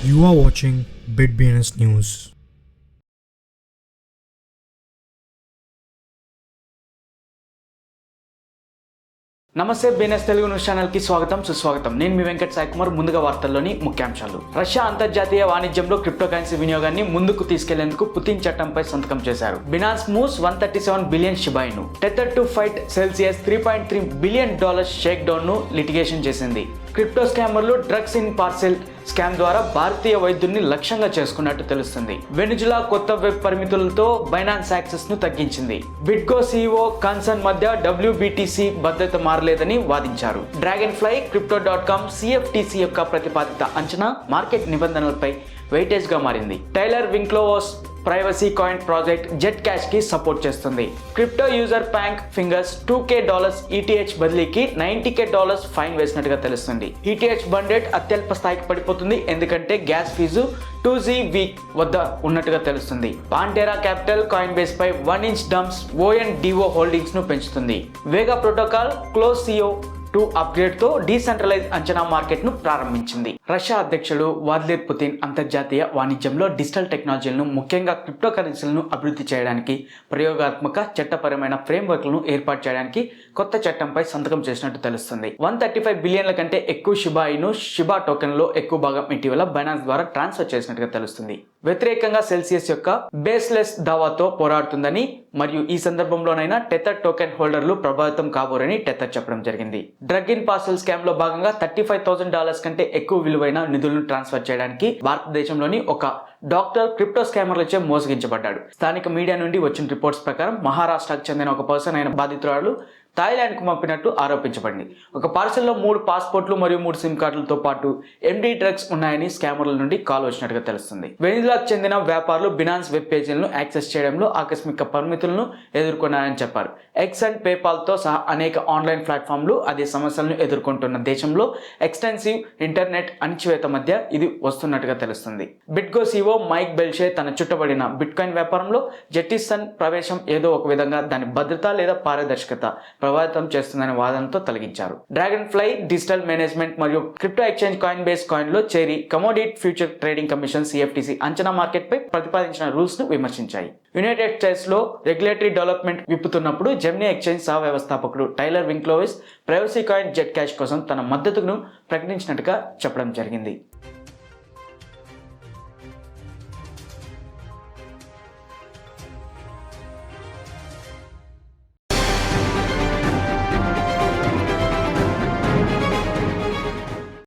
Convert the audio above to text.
You are watching BitBNS News. నమస్తే BNS Telugu news channel కి స్వాగతం సుస్వాగతం. నేను మీ వెంకట్ సాయి కుమార్. ముందుగా వార్తల్లోని ముఖ్యాంశాలు. రష్యా అంతర్జాతీయ వాణిజ్యంలో క్రిప్టోకరెన్సీ వినియోగాన్ని ముందుకు తీసుకెళ్లేందుకు పుతిన్ చట్టంపై సంతకం చేశారు. Binance moves 137 billion Shiba Inu. Tether to fight Celsius $3.3 billion shake down ను లిటిగేషన్ చేసింది. క్రిప్టో స్కామర్లు డ్రగ్స్ ఇన్ పార్సెల్ స్కామ్ ద్వారా భారతీయ వైద్యుల్ని లక్ష్యంగా చేసుకున్నట్టు తెలుస్తుంది. వెనిజులా కొత్త వెబ్ పరిమితులతో బైనాన్స్ యాక్సెస్ ను తగ్గించింది. బిట్గో సీఈఓ కన్సర్న్ మధ్య WBTC భద్రత మారలేదని వాదించారు. డ్రాగన్ ఫ్లై crypto.com CFTC యొక్క ప్రతిపాదిత అంచనా మార్కెట్ నిబంధనలపై వెయిటేజ్ గా మారింది. Tyler Winklevoss privacy coin project Zcash కి సపోర్ట్ చేస్తుంది. క్రిప్టో యూజర్ ప్యాంక్ ఫింగర్స్ $2,000 ETH బదిలీకి $90,000 ఫైన్ వేసినట్టుగా తెలుస్తుంది. ETH బర్న్ రేట్ అత్యల్ప స్థాయికి పడిపోతుంది ఎందుకంటే గ్యాస్ ఫీజు 2G వీక్ వద్ద ఉన్నట్టుగా తెలుస్తుంది. పాంటెరా క్యాపిటల్ కాయిన్ బేస్ పై 1 ఇంచ్ డంప్స్ ONDO హోల్డింగ్స్ ను పెంచుతుంది. వేగా ప్రోటోకాల్ క్లోజ్ CO2 అప్గ్రేడ్ తో డీసెంట్రలైజ్ అంచనా మార్కెట్ ను ప్రారంభించింది. రష్యా అధ్యక్షుడు వ్లాదిమిర్ పుతిన్ అంతర్జాతీయ వాణిజ్యంలో డిజిటల్ టెక్నాలజీలను ముఖ్యంగా క్రిప్టో కరెన్సీలను అభివృద్ధి చేయడానికి ప్రయోగాత్మక చట్టపరమైన ఫ్రేమ్వర్క్లను ఏర్పాటు చేయడానికి కొత్త చట్టంపై సంతకం చేసినట్టు తెలుస్తుంది. 135 బిలియన్ల కంటే ఎక్కువ షిబా టోకెన్లో ఎక్కువ భాగం ఇటీవల బైనాన్స్ ద్వారా ట్రాన్స్ఫర్ చేసినట్టుగా తెలుస్తుంది. వ్యతిరేకంగా సెల్సియస్ యొక్క బేస్లెస్ దావాతో పోరాడుతుందని మరియు ఈ సందర్భంలోనైనా టెథర్ టోకెన్ హోల్డర్లు ప్రభావితం కాబోరని టెథర్ చెప్పడం జరిగింది. డ్రగ్ ఇన్ పార్సెల్ స్కామ్ లో భాగంగా $35,000 కంటే ఎక్కువ విలువైన నిధులను ట్రాన్స్ఫర్ చేయడానికి భారతదేశంలోని ఒక డాక్టర్ క్రిప్టో స్కామర్లచే మోసగించబడ్డాడు. స్థానిక మీడియా నుండి వచ్చిన రిపోర్ట్స్ ప్రకారం మహారాష్ట్రకు చెందిన ఒక పర్సన్ అయిన బాధితురాలు థాయిలాండ్కు పంపినట్టు ఆరోపించబడింది. ఒక పార్సెల్లో 3 పాస్పోర్ట్లు మరియు 3 సిమ్ కార్డులతో పాటు MD డ్రగ్స్ ఉన్నాయని స్కామర్ల నుండి కాల్ వచ్చినట్టుగా తెలుస్తుంది. వెనిజులాకు చెందిన వ్యాపారులు బినాన్స్ వెబ్ పేజీలను యాక్సెస్ చేయడంలో ఆకస్మిక పరిమితులను ఎదుర్కొన్నారని చెప్పారు. ఎక్స్ అండ్ పేపాల్తో సహా అనేక ఆన్లైన్ ప్లాట్ఫామ్లు అదే సమస్యలను ఎదుర్కొంటున్న దేశంలో ఎక్స్టెన్సివ్ ఇంటర్నెట్ అణచివేత మధ్య ఇది వస్తున్నట్టుగా తెలుస్తుంది. బిట్గో CEO మైక్ బెల్షే తన చుట్టబడిన బిట్కాయిన్ వ్యాపారంలో జెటిసన్ ప్రవేశం ఏదో ఒక విధంగా దాని భద్రత లేదా పారదర్శకత ప్రభావితం చేస్తుందనే వాదనతో తొలగించారు. డ్రాగన్ ఫ్లై డిజిటల్ మేనేజ్మెంట్ మరియు crypto exchange Coinbase coin లో చేరి commodity future trading commission CFTC అంచనా మార్కెట్ పై ప్రతిపాదించిన రూల్స్ ను విమర్శించాయి. యునైటెడ్ స్టేట్స్ లో రెగ్యులేటరీ డెవలప్మెంట్ విప్పుతున్నప్పుడు జెమినీ ఎక్స్చేంజ్ సహ వ్యవస్థాపకుడు Tyler Winklevoss privacy coin Zcash కోసం తన మద్దతును ప్రకటించినట్టుగా చెప్పడం జరిగింది.